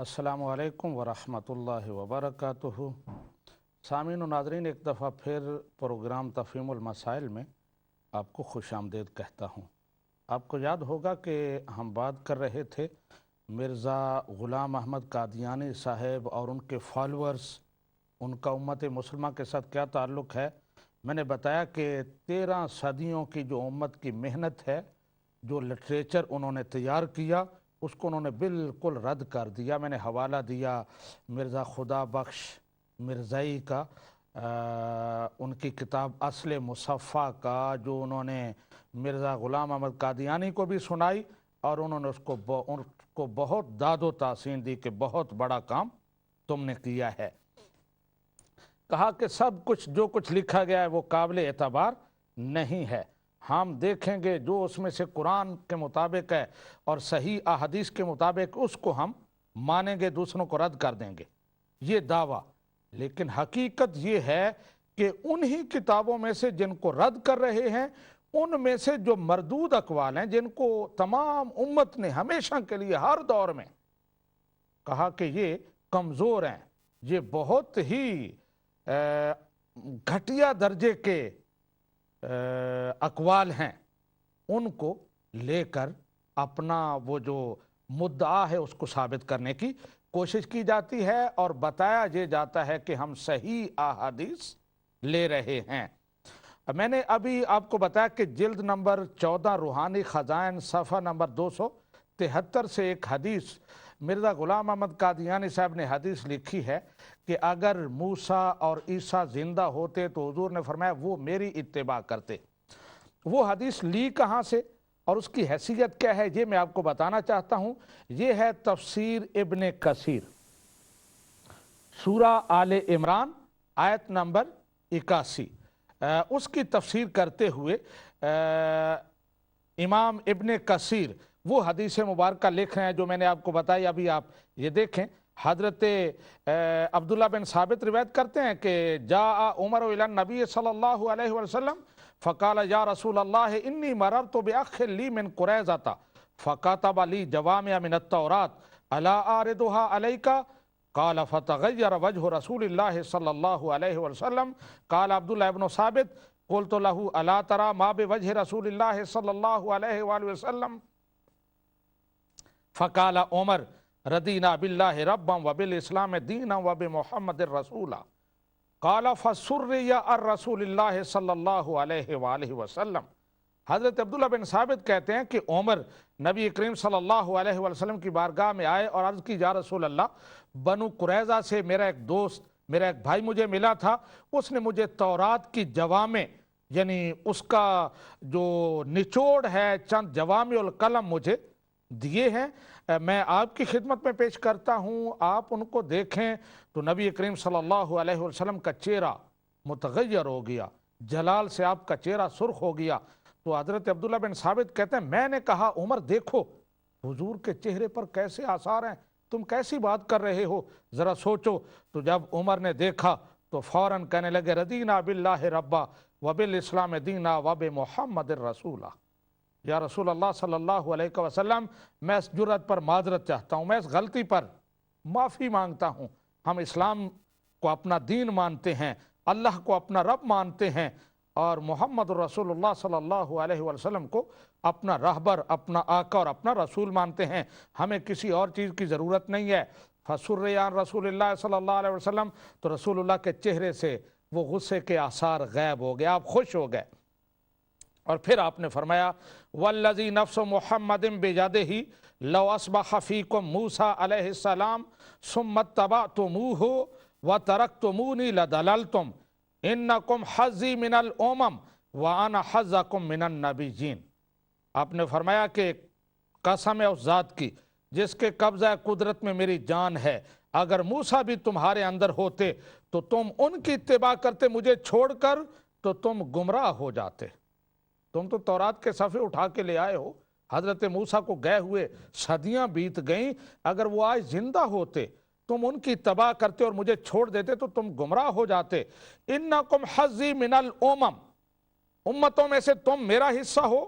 अस्सलामु अलैकुम वरहमतुल्लाहि वबरकातुहु। सामीन व नाज़रीन, एक दफ़ा फिर प्रोग्राम तफ़हीमुल मसाइल में आपको खुशामदीद कहता हूँ। आपको याद होगा कि हम बात कर रहे थे मिर्ज़ा ग़ुलाम अहमद कादियानी साहब और उनके फॉलोअर्स, उनका उम्मत मुसलमान के साथ क्या ताल्लुक़ है। मैंने बताया कि 13 सदियों की जो उम्मत की मेहनत है, जो लिटरेचर उन्होंने तैयार किया, उसको उन्होंने बिल्कुल रद्द कर दिया। मैंने हवाला दिया मिर्ज़ा खुदा बख्श मिर्ज़ाई का, उनकी किताब असले मुसफ़ा का, जो उन्होंने मिर्ज़ा ग़ुलाम अहमद कादियानी को भी सुनाई और उन्होंने उनको बहुत दादो तासीन दी कि बहुत बड़ा काम तुमने किया है। कहा कि सब कुछ जो कुछ लिखा गया है वो काबिल एतबार नहीं है, हम देखेंगे जो उसमें से कुरान के मुताबिक है और सही अहादीस के मुताबिक उसको हम मानेंगे, दूसरों को रद्द कर देंगे, ये दावा। लेकिन हकीकत ये है कि उन्हीं किताबों में से जिनको रद्द कर रहे हैं, उनमें से जो मरदूद अकवाल हैं, जिनको तमाम उम्मत ने हमेशा के लिए हर दौर में कहा कि ये कमज़ोर हैं, ये बहुत ही घटिया दर्जे के अकवाल हैं, उनको लेकर अपना वो जो मुद्दा है उसको साबित करने की कोशिश की जाती है और बताया ये जाता है कि हम सही अहादीस ले रहे हैं। मैंने अभी आपको बताया कि जिल्द नंबर 14 रूहानी ख़ज़ाइन सफ़ा नंबर 273 से एक हदीस मिर्ज़ा ग़ुलाम अहमद कादियानी साहब ने हदीस लिखी है कि अगर मूसा और ईसा ज़िंदा होते तो हुज़ूर ने फरमाया वो मेरी इत्तिबा करते। वो हदीस ली कहाँ से और उसकी हैसियत क्या है, ये मैं आपको बताना चाहता हूँ। ये है तफसीर इब्ने कसीर, सूरा आले इमरान आयत नंबर 81। उसकी तफसीर करते हुए इमाम इब्ने कसीर वो हदीस मुबारक लिख रहे हैं जो मैंने आपको बताई। अभी आप ये देखें, हज़रत अब्दुल्ला बिन साबित रिवायत करते हैं कि जा उमर इलन नबी सल्लल्लाहु अलैहि वसल्लम फ़काल या रसूल अल्लाह इन्नी मररतु बिअख़िन ली मिन कुरैज़ता फ़कातब ली जवामिअ मिन अत-तौरात अला आरिदुहा अलैका क़ाल फ़तग़य्यर वजहु रसूलिल्लाह सल्लल्लाहु अलैहि वसल्लम क़ाल अब्दुल्ला इब्न साबित क़ुल्तु लहू अला तरा मा बिवजहि रसूलिल्लाह सल्लल्लाहु अलैहि वसल्लम फ़क़ाल उमर रदीना बिल्लाहि रब्बन व बिल इस्लाम दीना व बि मुहम्मद रसूला क़ाल फ़सुर्रिया अर रसूलिल्लाह सल्लल्लाहु अलैहि वसल्लम। हज़रत अब्दुल्ला बिन साबित कहते हैं कि उमर नबी करीम सल्लल्लाहु अलैहि वसल्लम की बारगाह में आए और अर्ज़ की या रसूल अल्लाह, बनु कुरैज़ा से मेरा एक दोस्त, मेरा एक भाई मुझे मिला था, उसने मुझे तौरात की जवामे यानी उसका जो निचोड़ है, चंद जवामे उल कलम मुझे दिए हैं, मैं आपकी खिदमत में पेश करता हूँ, आप उनको देखें। तो नबी करीम सल्लल्लाहु अलैहि वसल्लम का चेहरा मुतग़य्यर हो गया, जलाल से आपका चेहरा सुर्ख हो गया। तो हज़रत अब्दुल्ला बिन साबित कहते हैं मैंने कहा उमर देखो हुजूर के चेहरे पर कैसे आसार हैं, तुम कैसी बात कर रहे हो, ज़रा सोचो। तो जब उमर ने देखा तो फ़ौरन कहने लगे रदीना बिल्लाहि रब्बा व बिल इस्लाम दीना व बि मुहम्मद रसूला। या रसूल अल्लाह सल्लल्लाहु अलैहि वसल्लम, मैं इस जुर्रत पर माजरत चाहता हूँ, मैं इस गलती पर माफ़ी मांगता हूँ। हम इस्लाम को अपना दीन मानते हैं, अल्लाह को अपना रब मानते हैं और मोहम्मद रसूलुल्लाह सल्लल्लाहु अलैहि वसल्लम को अपना रहबर, अपना आका और अपना रसूल मानते हैं, हमें किसी और चीज़ की ज़रूरत नहीं है। फसुर्रियान रसूलुल्लाह सल्लल्लाहु अलैहि वसल्लम, तो रसूलुल्लाह के चेहरे से वो गुस्से के आसार गायब हो गए, आप खुश हो गए। और फिर आपने फरमाया वल्लज़ी नफ्सु मुहम्मदिन बियदिही लौ अस्बह फ़ीकुम मूसा अलैहिस्सलाम सुम्मा तबअतुमूहु व तरक्तुमूनी लदललतुम इन्नकुम हज़्ज़ी मिनल उमम व अना हज़्ज़कुम मिनन नबिय्यीन। आपने फरमाया कि कसम है उस ज़ात की जिसके कब्ज़ा कुदरत में मेरी जान है, अगर मूसा भी तुम्हारे अंदर होते तो तुम उनकी इत्तिबा करते, मुझे छोड़कर तो तुम गुमराह हो जाते। तुम तो तौरात के सफ़े उठा के ले आए हो, हज़रत मूसा को गए हुए सदियां बीत गईं, अगर वो आज जिंदा होते तुम उनकी तबाह करते और मुझे छोड़ देते तो तुम गुमराह हो जाते। इन्नकुम हज़्ज़ी मिनल उमम, उम्मतों में से तुम मेरा हिस्सा हो,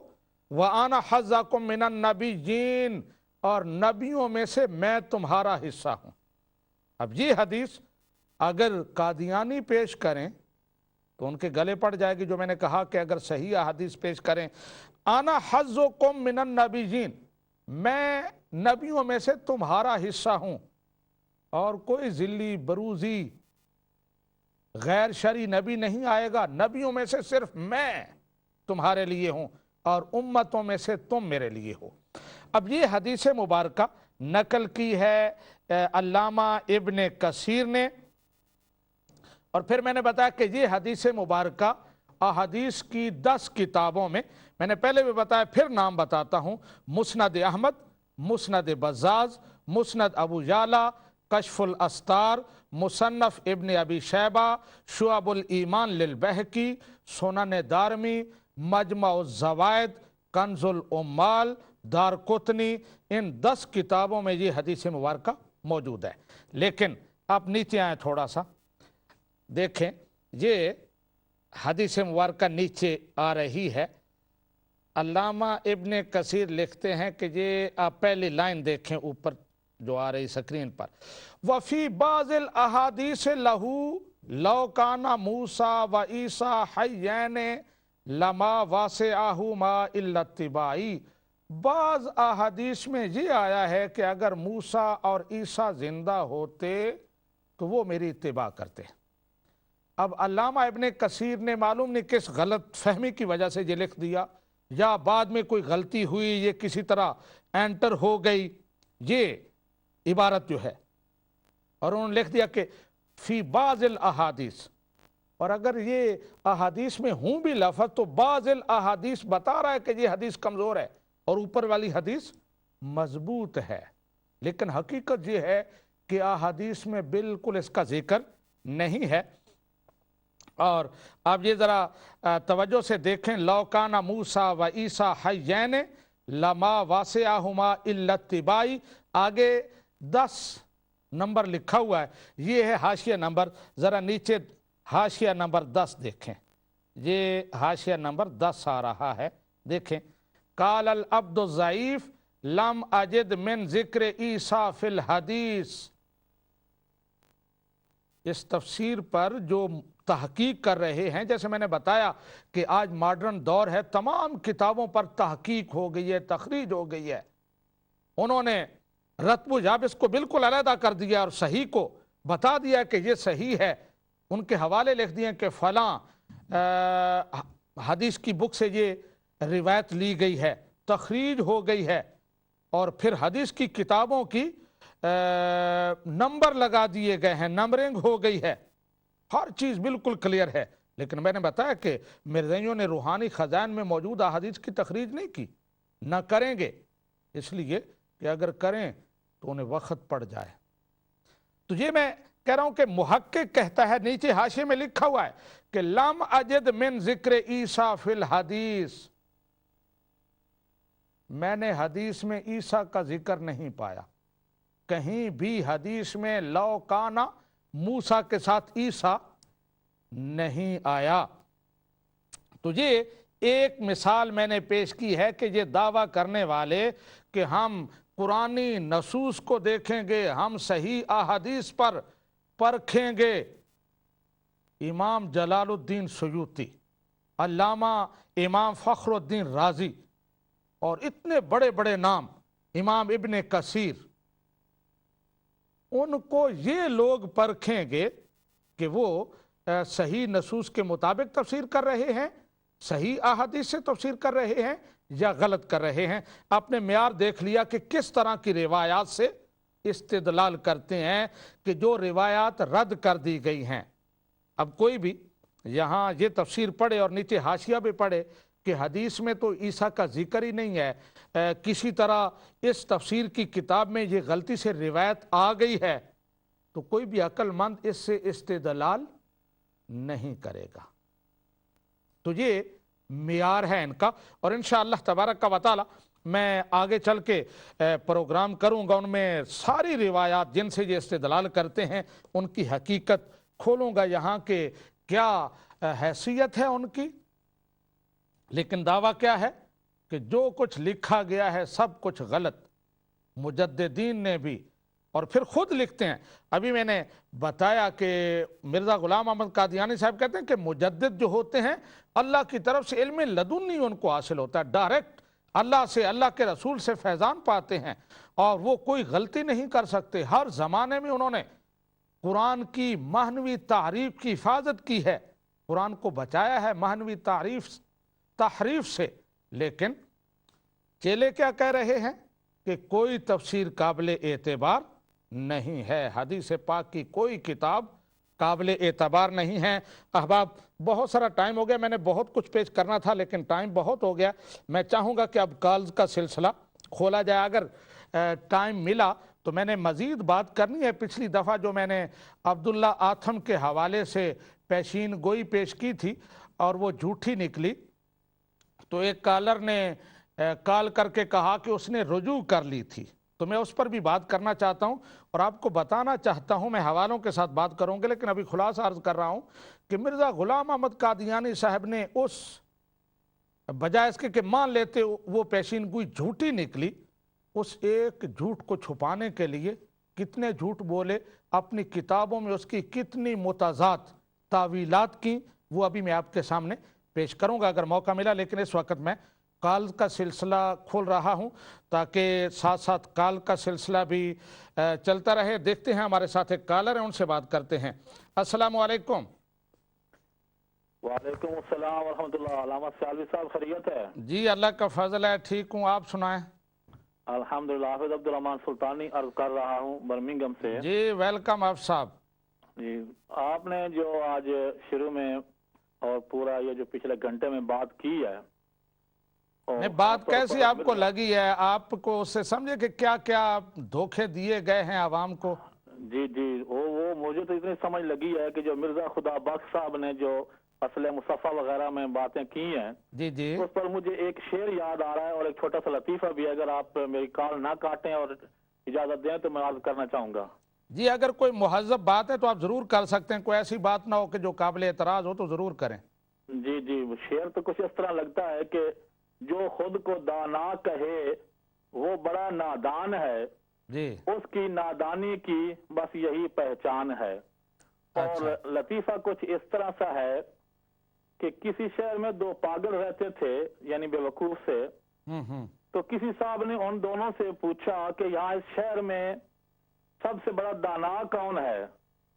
व आना हज़्ज़कुम मिनन नबिय्यीन, اور نبیوں میں سے میں تمہارا حصہ ہوں۔ اب یہ حدیث اگر قادیانی پیش کریں تو ان کے گلے پڑ جائے گی، جو میں نے کہا کہ اگر صحیح حدیث پیش کریں انا حظکم من النبیین، میں نبیوں میں سے تمہارا حصہ ہوں، اور کوئی ذلی بروزی غیر شرعی نبی نہیں آئے گا، نبیوں میں سے صرف میں تمہارے لیے ہوں اور امتوں میں سے تم میرے لیے ہو۔ اب یہ حدیث مبارکہ نقل کی ہے علامہ ابن کثیر نے، اور پھر میں نے بتایا کہ یہ حدیث مبارکہ احادیث کی 10 کتابوں میں نے پہلے بھی بتایا، پھر نام بتاتا ہوں: مسند احمد، مسند بزاز، مسند ابو یعلا، کشف الاستار، مصنف ابن ابی شیبہ، شعب الایمان للبہقی، سنن دارمی، مجمع الزوائد، کنز العمال، دارقطنی۔ ان 10 کتابوں میں یہ حدیث مبارکہ موجود ہے۔ لیکن آپ نیچے آئیں تھوڑا سا دیکھیں، یہ حدیث مبارکہ نیچے آ رہی ہے۔ علامہ ابن کثیر لکھتے ہیں کہ یہ آپ پہلی لائن دیکھیں اوپر جو آ رہی سکرین پر، وفی بعض الاحادیث لہو لو کان موسیٰ و عیسیٰ حیین لما واسعہما الا اتباعی۔ بعض احادیث میں یہ آیا ہے کہ اگر موسیٰ اور عیسیٰ زندہ ہوتے تو وہ میری اتباع کرتے۔ اب علامہ ابن کثیر نے معلوم نہیں کس غلط فہمی کی وجہ سے یہ لکھ دیا، یا بعد میں کوئی غلطی ہوئی، یہ کسی طرح انٹر ہو گئی یہ عبارت جو ہے، اور انہوں نے لکھ دیا کہ فی بعض الاحادیث، اور اگر یہ احادیث میں ہوں بھی لفظ تو بعض الاحادیث بتا رہا ہے کہ یہ حدیث کمزور ہے اور اوپر والی حدیث مضبوط ہے، لیکن حقیقت یہ ہے کہ احادیث میں بالکل اس کا ذکر نہیں ہے۔ اور اب یہ ذرا توجہ سے دیکھیں، لو کان موسیٰ و عیسیٰ حیین لما واسعہما الا اتباعی، آگے 10 نمبر لکھا ہوا ہے، یہ ہے حاشیہ نمبر، ذرا نیچے حاشیہ نمبر 10 دیکھیں، یہ حاشیہ نمبر 10 آ رہا ہے، دیکھیں، قال العبد الضعیف لم اجد من ذکر عیسیٰ فی الحدیث۔ اس تفسیر پر جو تحقیق کر رہے ہیں، جیسے میں نے بتایا کہ آج ماڈرن دور ہے، تمام کتابوں پر تحقیق ہو گئی ہے، تخریج ہو گئی ہے، انہوں نے رتب و یابس کو بالکل علیحدہ کر دیا اور صحیح کو بتا دیا کہ یہ صحیح ہے، ان کے حوالے لکھ دیے کہ فلاں حدیث کی بک سے یہ روایت لی گئی ہے، تخریج ہو گئی ہے، اور پھر حدیث کی کتابوں کی نمبر لگا دیے گئے ہیں، نمبرنگ ہو گئی ہے، ہر چیز بالکل کلیئر ہے۔ لیکن میں نے بتایا کہ مرزائیوں نے روحانی خزائن میں موجود احادیث کی تخریج نہیں کی، نہ کریں گے، اس لیے کہ اگر کریں تو انہیں وقت پڑ جائے۔ تو یہ میں کہہ رہا ہوں کہ محقق کہتا ہے، نیچے حاشیے میں لکھا ہوا ہے کہ لم اجد من ذکر عیسیٰ فی الحدیث، میں نے حدیث میں عیسیٰ کا ذکر نہیں پایا، کہیں بھی حدیث میں لو کانا موسیٰ کے ساتھ عیسیٰ نہیں آیا۔ تو یہ ایک مثال میں نے پیش کی ہے کہ یہ دعویٰ کرنے والے کہ ہم قرآنی نصوص کو دیکھیں گے، ہم صحیح احادیث پر پرکھیں گے، امام جلال الدین سیوطی، علامہ امام فخر الدین رازی، اور اتنے بڑے بڑے نام، امام ابن کثیر، ان کو یہ لوگ پرکھیں گے کہ وہ صحیح نصوص کے مطابق تفسیر کر رہے ہیں، صحیح احادیث سے تفسیر کر رہے ہیں یا غلط کر رہے ہیں۔ آپ نے معیار دیکھ لیا کہ کس طرح کی روایات سے استدلال کرتے ہیں کہ جو روایات رد کر دی گئی ہیں۔ اب کوئی بھی یہاں یہ تفسیر پڑھے اور نیچے حاشیہ بھی پڑھے کہ حدیث میں تو عیسیٰ کا ذکر ہی نہیں ہے، کسی طرح اس تفسیر کی کتاب میں یہ غلطی سے روایت آ گئی ہے، تو کوئی بھی عقل مند اس سے استدلال نہیں کرے گا۔ تو یہ معیار ہے ان کا، اور انشاءاللہ تبارک و تعالی میں آگے چل کے پروگرام کروں گا، ان میں ساری روایات جن سے یہ استدلال کرتے ہیں ان کی حقیقت کھولوں گا یہاں کہ کیا حیثیت ہے ان کی۔ لیکن دعویٰ کیا ہے کہ جو کچھ لکھا گیا ہے سب کچھ غلط، मुजद्दिदीन ने भी, और फिर खुद लिखते हैं। अभी मैंने बताया कि मिर्ज़ा ग़ुलाम अहमद कादियानी साहब कहते हैं कि मुजद्दिद जो होते हैं अल्लाह की तरफ से इल्म लदुन्नी उनको हासिल होता है, डायरेक्ट अल्लाह से, अल्लाह के रसूल से फैज़ान पाते हैं और वो कोई गलती नहीं कर सकते। हर ज़माने में उन्होंने कुरान की मानवी तारीफ की हिफाजत की है, कुरान को बचाया है मानवी तहरीफ से। लेकिन चेले क्या कह रहे हैं कि कोई तफसीर काबिल एतबार नहीं है, हदीस पाक की कोई किताब काबिल एतबार नहीं है। अहबाब, बहुत सारा टाइम हो गया, मैंने बहुत कुछ पेश करना था लेकिन टाइम बहुत हो गया। मैं चाहूँगा कि अब कॉल्स का सिलसिला खोला जाए। अगर टाइम मिला तो मैंने मज़ीद बात करनी है। पिछली दफ़ा जो मैंने अब्दुल्ला आथम के हवाले से पेशीन गोई पेश की थी और वो झूठी निकली, तो एक कॉलर ने कॉल करके कहा कि उसने रुजू कर ली थी, तो मैं उस पर भी बात करना चाहता हूं और आपको बताना चाहता हूं। मैं हवालों के साथ बात करूंगा लेकिन अभी खुलासा अर्ज कर रहा हूं कि मिर्ज़ा ग़ुलाम अहमद कादियानी साहब ने उस बजाय इसके कि मान लेते वो पेशीन गोई झूठी निकली, उस एक झूठ को छुपाने के लिए कितने झूठ बोले, अपनी किताबों में उसकी कितनी मुतज़ाद तावीलात की, वो अभी मैं आपके सामने पेश करूंगा अगर मौका मिला। लेकिन इस वक्त मैं कॉल का सिलसिला खोल रहा हूं ताकि साथ साथ कॉल का सिलसिला भी चलता रहे। देखते हैं, हमारे साथ एक कॉलर है, उनसे बात करते हैं। अस्सलाम वालेकुम। वालेकुम अस्सलाम वरहमतुल्लाह। अलामत सालवी साहब खैरियत है? जी अल्लाह का फजल है, ठीक हूँ, आप सुनाएं। अल्हम्दुलिल्लाह। हाफिज अब्दुल रहमान सुल्तानी अर्ज कर रहा हूँ बर्मिंघम से। जी वेलकम आप साहब। जी, आपने जो आज शुरू में और पूरा ये जो पिछले घंटे में बात की है, नहीं, बात कैसी आपको लगी है? आपको उससे समझे कि क्या क्या धोखे दिए गए हैं आवाम को? जी जी, वो मुझे तो इतनी समझ लगी है कि जो मिर्जा खुदा बख्श साहब ने जो फसले मुसफ़ा वगैरह में बातें की हैं, जी जी, उस पर मुझे एक शेर याद आ रहा है और एक छोटा सा लतीफ़ा भी। अगर आप मेरी कॉल ना काटें और इजाज़त दें तो मैं अर्ज करना चाहूँगा। जी अगर कोई मुहज़्ज़ब बात है तो आप ज़रूर कर सकते हैं, कोई ऐसी बात ना हो कि जो काबिल एतराज़ हो तो ज़रूर करें। जी जी, शेर तो कुछ इस तरह लगता है कि जो खुद को दाना कहे वो बड़ा नादान है, जी, उसकी नादानी की बस यही पहचान है। और लतीफ़ा कुछ इस तरह सा है कि किसी शहर में दो पागल रहते थे, यानी बेवकूफ से। तो किसी साहब ने उन दोनों से पूछा कि यहाँ इस शहर में सबसे बड़ा दाना कौन है?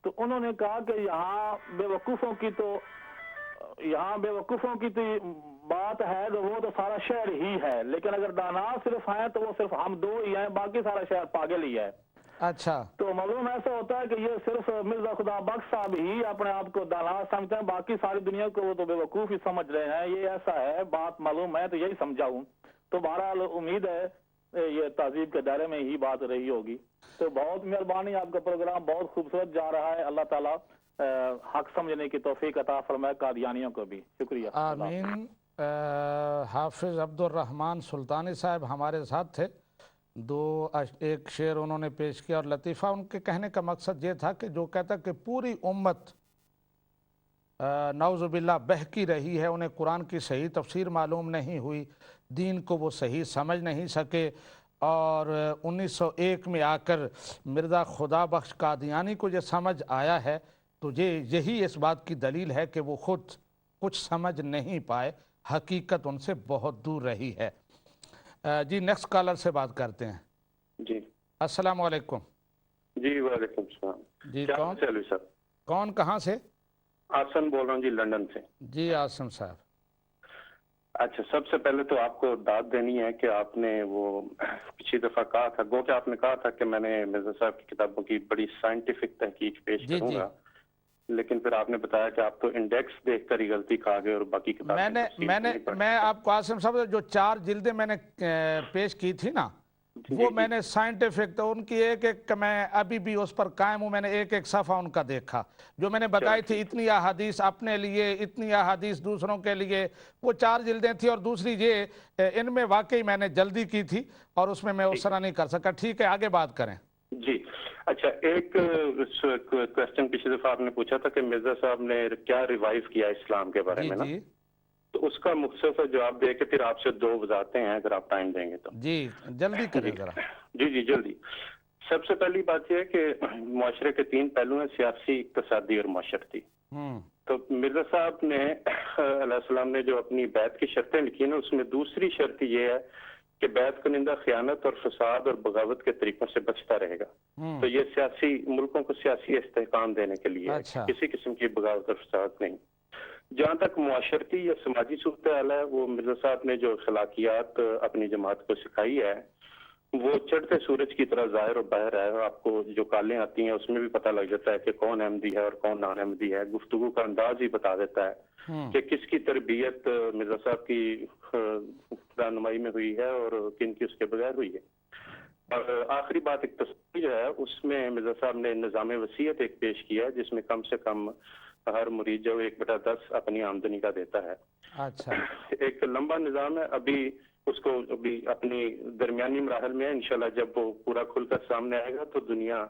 तो उन्होंने कहा कि यहाँ बेवकूफों की तो बात है तो वो तो सारा शहर ही है, लेकिन अगर दाना सिर्फ हैं तो वो सिर्फ हम दो ही हैं, बाकी सारा शहर पागल ही है। अच्छा, तो मालूम ऐसा होता है कि ये सिर्फ मिर्जा खुदा बख्श साहब ही अपने आप को दाना समझते हैं, बाकी सारी दुनिया को वो तो बेवकूफ ही समझ रहे हैं। ये ऐसा है, बात मालूम है तो यही समझाऊं। तो बहरहाल उम्मीद है ये तहजीब के दायरे में ही बात रही होगी। तो बहुत मेहरबानी, आपका प्रोग्राम बहुत खूबसूरत जा रहा है। अल्लाह ताला हक समझने की तौफीक अता फरमाए कादियानियों को भी। शुक्रिया। आमीन। हाफिज अब्दुल रहमान सुल्तानी साहब हमारे साथ थे, एक शेर उन्होंने पेश किया और लतीफ़ा उनके कहने का मकसद ये था कि जो कहता कि पूरी उम्मत नाउज़ुबिल्लाह बहकी रही है, उन्हें कुरान की सही तफसीर मालूम नहीं हुई, दीन को वो सही समझ नहीं सके, और 1901 में आकर मिर्ज़ा खुदा बख्श कादियानी को ये समझ आया है, तो यही इस बात की दलील है कि वो खुद कुछ समझ नहीं पाए, हकीकत उनसे बहुत दूर रही है। जी नेक्स्ट कॉलर से बात करते हैं। जी अस्सलाम वालेकुम। जी वालेकुम सलाम। जी क्या कौन चलो सर? कौन कहाँ से? आसन बोल रहा हूँ जी, लंदन से। जी आसम साहब। अच्छा, सबसे पहले तो आपको दाद देनी है कि आपने वो पिछली दफा कहा था, गो कि आपने कहा था कि मैंने मिर्जा साहब की किताबों की बड़ी साइंटिफिक तहकीक पेश करूंगा, लेकिन फिर आपने बताया कि आप तो इंडेक्स देखकर ही गलती खा गए और बाकी किताबें मैं आपको आसिम साहब जो 4 जिल्दें मैंने पेश की थी ना, वो मैंने साइंटिफिक, तो उनकी एक एक मैं अभी भी उस पर कायम हूँ। मैंने एक एक सफ़ा उनका देखा, जो मैंने बताई थी, इतनी अहादीस अपने लिए, इतनी अहादीस दूसरों के लिए, वो 4 जिल्दें थी। और दूसरी ये इनमें वाकई मैंने जल्दी की थी और उसमें मैं उस तरह नहीं कर सका। ठीक है, आगे बात करें। जी अच्छा, एक क्वेश्चन पिछली दफा आपने पूछा था कि मिर्जा साहब ने क्या रिवाइव किया इस्लाम के बारे में ना, तो उसका मुख्तसर जवाब दे के फिर आपसे 2 वजाहतें हैं, अगर आप टाइम देंगे तो। जी जल्दी करें जरा। जी जी जल्दी। सबसे पहली बात यह है कि मुआशरे के 3 पहलू हैं, सियासी, इक्तिसादी और माशरती। तो मिर्जा साहब ने अलैहिस्सलाम ने जो अपनी बैत की शर्तें लिखी ना, उसमें दूसरी शर्त ये है कि बैत कनिंदा खयानत और फसाद और बगावत के तरीकों से बचता रहेगा। तो ये सियासी मुल्कों को सियासी इस्तेहकाम देने के लिए अच्छा। किसी किस्म की बगावत और फसाद नहीं। जहाँ तक मुआशरती या समाजी सूरत हाल है, वो मिर्जा साहब ने जो अखलाकियात अपनी जमात को सिखाई है वो चढ़ते सूरज की तरह ज़ाहिर और बाहर है। आपको जो कालें आती हैं उसमें भी पता लग जाता है कि कौन अहमदी है और कौन नान अहमदी है। गुफ्तगू का अंदाज ही बता देता है कि किसकी तरबियत मिर्जा साहब की रहनुमाई में हुई है और किन की उसके बगैर हुई है। और आखिरी बात इक्तिसादी जो है, उसमें मिर्जा साहब ने निज़ाम वसीयत एक पेश किया है जिसमें कम से कम हर मुरीद जो 1/10 अपनी आमदनी का देता है। अच्छा। एक लंबा निज़ाम है, अभी उसको अभी अपनी दरमियानी मराहल में है। इंशाल्लाह जब वो पूरा खुलकर सामने आएगा तो दुनिया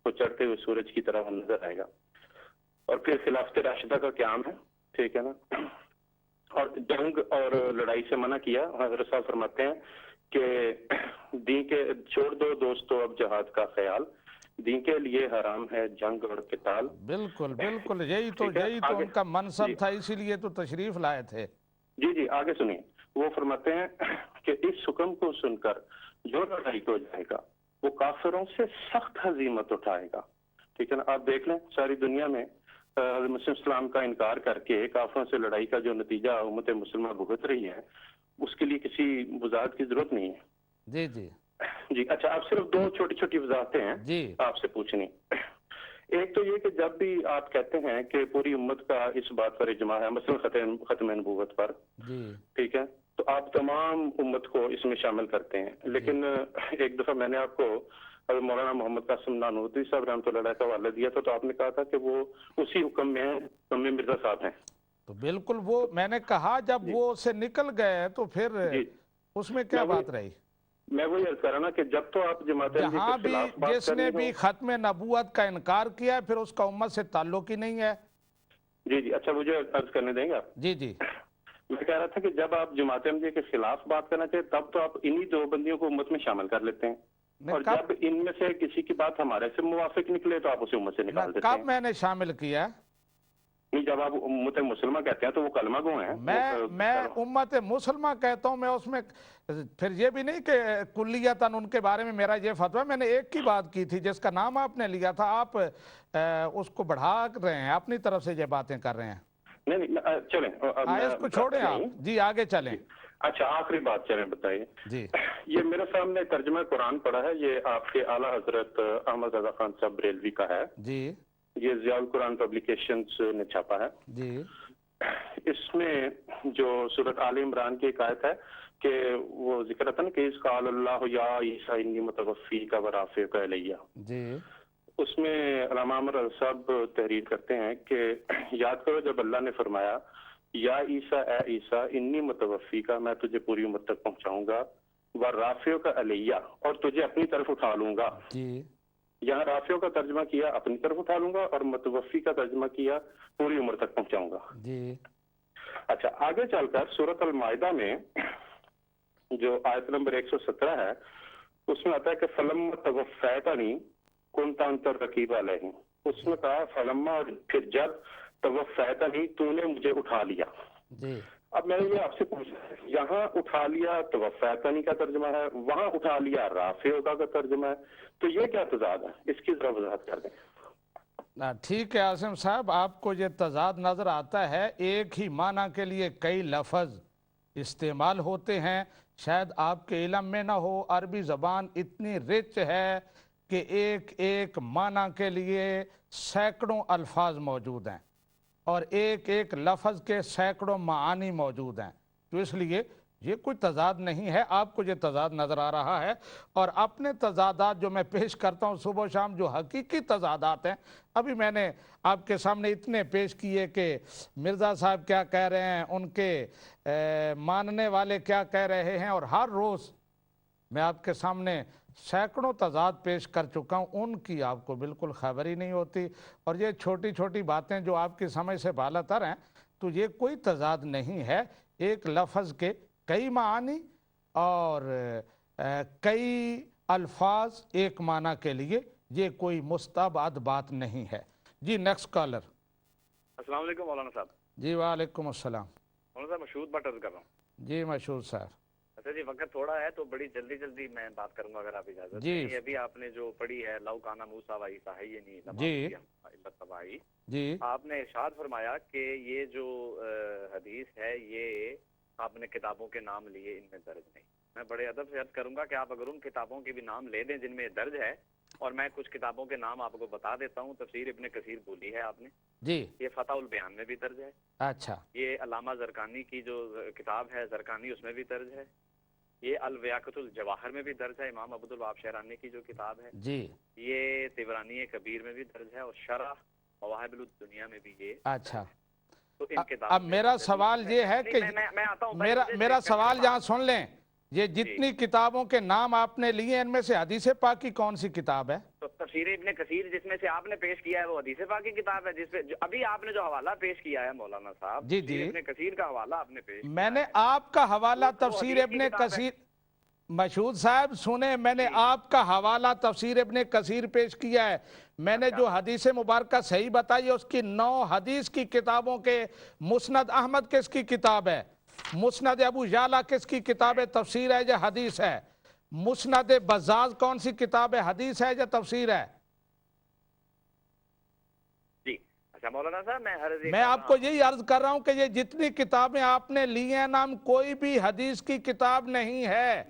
को चढ़ते हुए सूरज की तरह नजर आएगा। और फिर खिलाफत राशिदा का क़याम है, ठीक है ना। और जंग और लड़ाई से मना किया। हज़रत साहब फरमाते हैं कि दीन के छोड़ दो दोस्तों अब जहाद का ख्याल, दीन के लिए हराम है जंग और किताल। बिल्कुल बिल्कुल, यही तो उनका मनसब था, इसीलिए तो तशरीफ लाए थे। जी जी आगे सुनिए। वो फरमाते हैं कि इस हुक्म को सुनकर जो लड़ाई को जाएगा वो काफिरों से सख्त हजीमत उठाएगा, ठीक है ना। आप देख लें सारी दुनिया में मुस्लिम इस्लाम का इनकार करके काफिरों से लड़ाई का जो नतीजा उम्मत मुसलमान भुगत रही है, उसके लिए किसी वजाहत की जरूरत नहीं है। जी जी जी अच्छा, आप सिर्फ 2 छोटी छोटी वजाहतें हैं जी आपसे पूछनी। एक तो ये कि जब भी आप कहते हैं कि पूरी उम्मत का इस बात पर इजमा है, मसलन खत्म नबूवत पर, ठीक है, तो आप तमाम उम्मत को इसमें शामिल करते हैं। लेकिन एक दफा मैंने आपको मौलाना मोहम्मद कासिम नानूतवी साहब रहमतुल्लाह का हवाला दिया था, तो आपने कहा था कि वो उसी हुक्म में है, हुक्म में मिर्जा साहब हैं। तो बिल्कुल वो मैंने कहा, जब वो से निकल गए तो फिर उसमें क्या बात रही। मैं वही अर्ज कर रहा ना कि जब तो आप जमात जहाँ भी जिसने भी खत्म नबूवत का इनकार किया है फिर उसका उम्मत से ताल्लुक ही नहीं है। जी जी अच्छा, मुझे अर्ज करने देंगे आप। जी जी मैं कह रहा था कि जब आप जमात अहमदिया के खिलाफ बात करना चाहिए तब तो आप इन्हीं 2 बंदियों को उम्मत में शामिल कर लेते हैं, और जब इनमें से किसी की बात हमारे से मुवाफिक निकले तो आप उसे उम्मत से निकाल देते हैं। कब मैंने शामिल किया? नहीं, जब आप उम्मत मुसलमा कहते हैं तो वो कलमा गो हैं। मैं उम्मत मुसलमा कहता हूं, मैं उसमें फिर ये भी नहीं कि कुल्लियतन उनके बारे में मेरा ये फतवा। मैंने एक की बात की थी जिसका नाम आपने लिया था, आप उसको बढ़ा रहे हैं, अपनी तरफ से ये बातें कर रहे हैं। नहीं चलें इसको छोड़ें आप जी, आगे चलें। अच्छा आखिरी बात चलें, बताइए जी। ये मेरे सामने तर्जुमा कुरान पड़ा है, ये आपके आला हजरत अहमद रजा खान साहब बरेलवी का है जी। ये ज़ियाउल कुरान पब्लिकेशंस ने छापा है जी। इसमें जो सूरत आल इमरान की एक आयत है कि वो जिक्र था ना कि इसका अल्लाह या ईसा इन्नी मुतवफ़ी का वराफ़े का इलैया जी। उसमें अल्लामा अमर साहब तहरीर करते हैं कि याद करो जब अल्लाह ने फरमाया या ईसा ए ईसा इन्नी मुतवफ़ी का, मैं तुझे पूरी उम्मत तक पहुंचाऊंगा, व राफ़ियों का अलैया, और तुझे अपनी तरफ उठा लूंगा जी। यहाँ राफ़ियों का तर्जमा किया अपनी तरफ उठा लूंगा और मुतवफ़ी का तर्जमा किया पूरी उम्र तक पहुंचाऊंगा जी। अच्छा आगे चलकर सूरत अल माइदा में जो आयत नंबर 117 है उसमें आता है कि फलम तवफ़ैतनी कुंता अंतर रकीब अलैहि, उसमें कहा फलम्मा, और फिर जब तवफ़ैतनी तूने मुझे उठा लिया जी। अब मैंने ये आपसे पूछा, यहाँ उठा लिया तवफ़ैतनी का तर्जुमा है, वहां उठा लिया राफ़ियों का तर्जुमा है, तो ये क्या तज़ाद है, इसकी जरा वज़ाहत कर दें। ठीक है आसिम साहब, आपको ये तज़ाद नजर आता है, एक ही माना के लिए कई लफ्ज़ इस्तेमाल होते हैं, शायद आपके इल्म में ना हो। अरबी ज़बान इतनी रिच है कि एक एक माना के लिए सैकड़ों अल्फाज मौजूद हैं और एक एक लफ्ज़ के सैकड़ों मानी मौजूद हैं। तो इसलिए ये कोई तज़ाद नहीं है, आपको ये तज़ाद नज़र आ रहा है। और अपने तज़ादात जो मैं पेश करता हूँ सुबह शाम, जो हकीकी तज़ादात हैं, अभी मैंने आपके सामने इतने पेश किए कि मिर्ज़ा साहब क्या कह रहे हैं, उनके मानने वाले क्या कह रहे हैं, और हर रोज़ मैं आपके सामने सैकड़ों तज़ाद पेश कर चुका हूँ, उनकी आपको बिल्कुल खबर ही नहीं होती। और ये छोटी छोटी बातें जो आपकी समझ से बालातर हैं, तो ये कोई तज़ाद नहीं है। एक लफ्ज़ के कई मानी और कई अल्फाज एक माना के लिए, ये कोई मुस्ताबाद बात नहीं है। जी नेक्स्ट कॉलर। अस्सलाम वालेकुम मौलाना साहब। जी वालेकुम अस्सलाम। मौलाना साहब मशहूद भट्ट अर्ज कर रहा हूँ। जी मशहूर साहब। अच्छा जी, वक्त थोड़ा है तो बड़ी जल्दी जल्दी मैं बात करूंगा अगर आप इजाजत जी। दें। ये अभी आपने जो पढ़ी है लौ काना मूसा व ईसा है ये नहीं जी। जी आपने इरशाद फरमाया कि ये जो हदीस है ये आपने किताबों के नाम लिए, इनमें दर्ज नहीं। मैं बड़े अदब से अर्ज करूंगा कि आप अगर उन किताबों के भी नाम ले दें जिनमें दर्ज है, और मैं कुछ किताबों के नाम आपको बता देता हूँ। तफसीर इब्ने कसीर बोली है आपने जी, ये फतहुल बयान में भी दर्ज है। अच्छा। ये अल्लामा जरकानी की जो किताब है जरकानी उसमें भी दर्ज है। ये अल-वयाक़तुल जवाहर में भी दर्ज है, इमाम अब्दुल वहाब शहरानी की जो किताब है। जी ये तिबरानी कबीर में भी दर्ज है और शरह मवाहिबुल दुनिया में भी ये। अच्छा। तो इन किताब अब मेरा सवाल ये है कि मैं आता हूँ, मेरा सवाल यहाँ सुन लें, ये जितनी किताबों के नाम आपने लिए इनमें से हदीस पाक की कौन सी किताब है? तो तफसीर इब्ने कसीर जिसमें से आपने पेश किया है वो हदीस पाक की किताब है, जिसपे अभी आपने जो हवाला पेश किया है मौलाना साहब, जी जी, इब्ने कसीर का हवाला आपने पेश मैंने आपका हवाला तफसीर इब्ने कसीर, मशहूद साहब सुने, मैंने आपका हवाला तफसीर इब्ने कसीर पेश किया है। मैंने जो हदीस मुबारक सही बताई है उसकी 9 हदीस की किताबों के, मुस्नद अहमद किसकी किताब है, मुस्नद अबू याला किसकी किताब है, तफसीर है या हदीस है, मुस्नद बज़्ज़ाज़ कौन सी किताब है, हदीस है या तफसीर है? मौलाना साहब मैं आपको यही अर्ज कर रहा हूं कि ये जितनी किताबें आपने ली हैं नाम कोई भी हदीस की किताब नहीं है।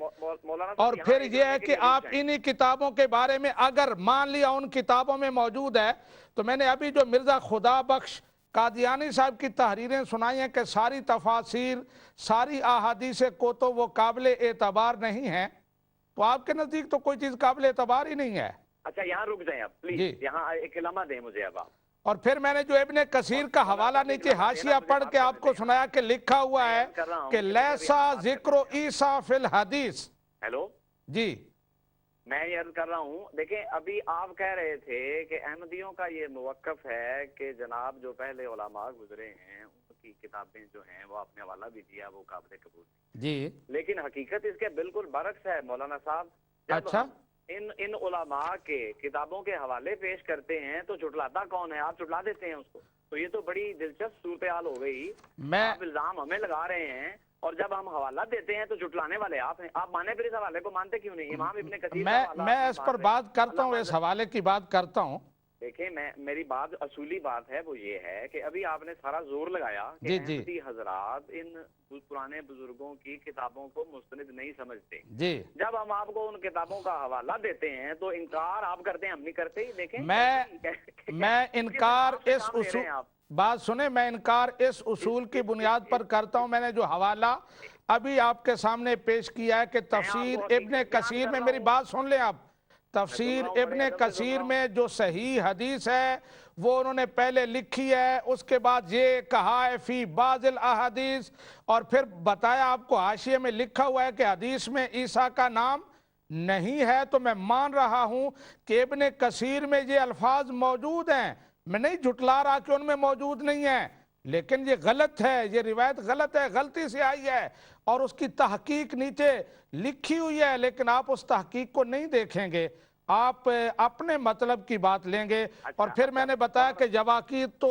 और फिर ये है कि आप इन्हीं किताबों के बारे में अगर मान लिया उन किताबों में मौजूद है, तो मैंने अभी जो मिर्जा खुदा बख्श कादियानी साहब की तहरीरें सुनाई हैं कि सारी तफासिर सारी अहादीस को तो वो काबिल एतबार नहीं है, तो आपके नजदीक तो कोई चीज काबिल एतबार ही नहीं है। अच्छा यहाँ रुक जाएं आप प्लीज, यहाँ एक कलमा दें मुझे अब आप। और फिर मैंने जो इब्ने कसीर का हवाला नीचे हाशिया पढ़ के आपको सुनाया कि लिखा हुआ है कि लैसा जिक्रो ईसा फिल हदीस। हेलो जी, मैं ये अर्ज कर रहा हूँ, देखें अभी आप कह रहे थे कि अहमदियों का ये मुवक्कफ है कि जनाब जो पहले उलमा गुजरे हैं उनकी किताबें जो हैं वो आपने हवाला भी दिया, वो काबिल कबूल जी, लेकिन हकीकत इसके बिल्कुल बरक्स है मौलाना साहब। अच्छा, इन उलमा के किताबों के हवाले पेश करते हैं तो झुटलाता कौन है? आप झुटला देते हैं उसको। तो ये तो बड़ी दिलचस्प सूरत हाल हो गई। आप इल्जाम हमें लगा रहे हैं और जब हम हवाला देते हैं तो झुटलाने वाले आप हैं। आप माने फिर इस हवाले को मानते क्यों नहीं? इमाम इब्ने कसीर मैं इस पर बात करता हूँ, इस हवाले की बात करता हूँ। देखिए मेरी बात असूली बात है वो ये है कि अभी आपने सारा जोर लगाया कि अहमदी हजरात इन पुराने बुजुर्गों की किताबों को मुस्तनिद नहीं समझते जी। जब हम आपको उन किताबों का हवाला देते हैं तो इनकार आप करते हैं, हम नहीं करते। देखें मैं इनकार इस उसूल, बात सुने, मैं इनकार इस उसूल की बुनियाद पर करता हूं। मैंने जो हवाला अभी आपके सामने पेश किया है कि तफसीर इब्ने कसीर में, मेरी बात सुन ले आप, तफसीर इब्ने कसीर में जो सही हदीस है वो उन्होंने पहले लिखी है, उसके बाद ये कहा है फी बाज़िल अहादीस, और फिर बताया आपको हाशिए में लिखा हुआ है कि हदीस में ईसा का नाम नहीं है। तो मैं मान रहा हूं कि इब्ने कसीर में ये अल्फाज मौजूद हैं, मैं नहीं झुटला रहा कि उनमें मौजूद नहीं है, लेकिन ये गलत है, ये रिवायत गलत है, गलती से आई है और उसकी तहकीक नीचे लिखी हुई है, लेकिन आप उस तहकीक को नहीं देखेंगे, आप अपने मतलब की बात लेंगे। और फिर मैंने बताया कि जवाकी तो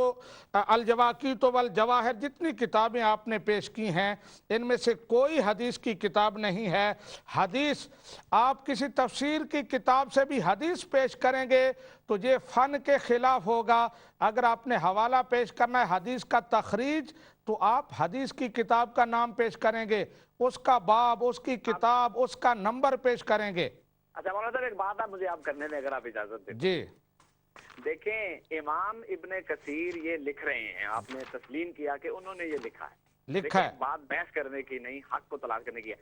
अल जवाकी तो वल जवाहिर जितनी किताबें आपने पेश की हैं इनमें से कोई हदीस की किताब नहीं है। हदीस आप किसी तफसीर की किताब से भी हदीस पेश करेंगे तो ये फ़न के खिलाफ होगा। अगर आपने हवाला पेश करना है हदीस का तखरीज तो आप हदीस की किताब का नाम पेश करेंगे, उसका बाब, उसकी किताब, उसका नंबर पेश करेंगे। अच्छा मौलाना साहब एक बात आप मुझे आप करने दें अगर आप इजाजत दें जी। देखें इमाम इब्ने कसीर ये लिख रहे हैं, आपने तस्लीम किया कि उन्होंने ये लिखा है, बात बहस करने की नहीं, हक को तलाश करने की है।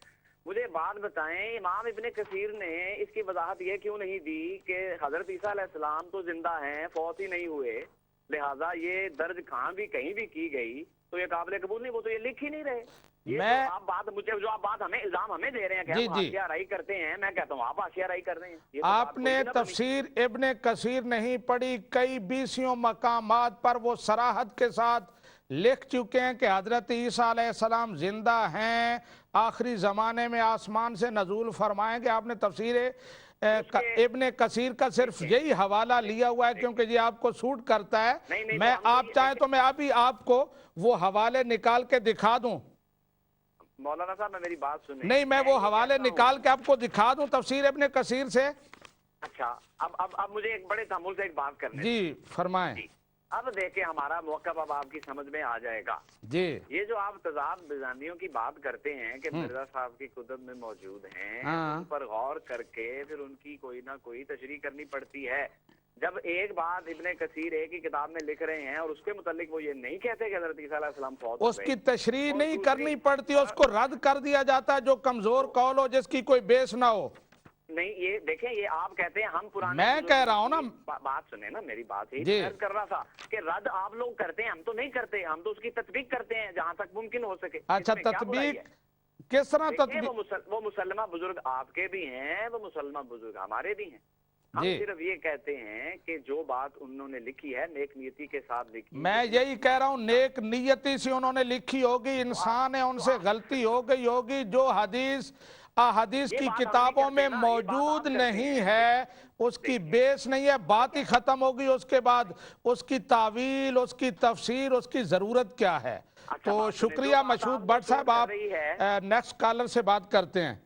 मुझे बात बताएं इमाम इब्ने कसीर ने इसकी वजाहत ये क्यों नहीं दी कि हजरत ईसा अलैहिस्सलाम तो जिंदा हैं, फौत ही नहीं हुए, लिहाजा ये दर्ज कहाँ भी कहीं भी की गई तो ये काबिल कबूल नहीं, वो तो ये लिख ही नहीं रहे। मैं तो आप बात मुझे जो आप बात हमें इल्जाम हमें दे रहे हैं कि हम आशियाराई करते हैं, मैं कहता हूँ आप आशियाराई कर रहे हैं। तो आपने तफसीर इब्ने कसीर नहीं पढ़ी, कई 20 मकामात पर वो सराहत के साथ लिख चुके हैं कि हजरत ईसा अलैहिस्सलाम जिंदा हैं, आखिरी ज़माने में आसमान से नजूल फरमाएंगे। आपने तफसीर इब्ने कसीर का सिर्फ यही हवाला लिया हुआ है क्योंकि ये आपको सूट करता है। मैं आप चाहें तो मैं अभी आपको वो हवाले निकाल के दिखा दूं। मौलाना साहब मैं मेरी बात सुने। नहीं, मैं वो हवाले निकाल के आपको दिखा दूं तफसीर इब्ने कसीर से। अच्छा, अब मुझे एक बड़े तहमुल से एक बात करने जी फरमाएं। अब देखे हमारा मौका अब आपकी समझ में आ जाएगा जी। ये जो आप तजाद बिजानियों की बात करते हैं कि मिर्जा साहब की कुतुब में मौजूद हैं, उन पर गौर करके फिर उनकी कोई ना कोई तशरीह करनी पड़ती है। जब एक बात इब्ने कसीर एक ही किताब में लिख रहे हैं और उसके मुतालिक वो ये नहीं कहते कि हज़रत ईसा अलैहिस्सलाम फौत हो गए, उसकी तशरीह नहीं करनी पड़ती, उसको रद्द कर दिया जाता है जो कमजोर कौल हो, जिसकी कोई बेस ना हो। नहीं, ये देखें, ये आप कहते हैं हम पुराने, मैं कह रहा हूँ ना, बात सुने ना मेरी बात, यही कर रहा था कि रद्द आप लोग करते हैं, हम तो नहीं करते, हम तो उसकी तत्बीक करते हैं जहां तक मुमकिन हो सके। अच्छा, तत्बीक किस तरह तत्बीक? वो मुसलमान बुजुर्ग आपके भी हैं, वो मुसलमान बुजुर्ग हमारे भी हैं। हम सिर्फ ये कहते हैं कि जो बात उन्होंने लिखी है नेक नियति के साथ लिखी। मैं यही कह रहा हूँ, नेक नियति से उन्होंने लिखी होगी, इंसान है, उनसे गलती हो गई होगी। जो हदीस अहदीस की किताबों में मौजूद नहीं है, उसकी बेस नहीं है, बात ही खत्म होगी। उसके बाद उसकी तावील, उसकी तफसीर, उसकी जरूरत क्या है? तो शुक्रिया मशहूद भट्ट साहब, आप नेक्स्ट कॉलर से बात करते हैं।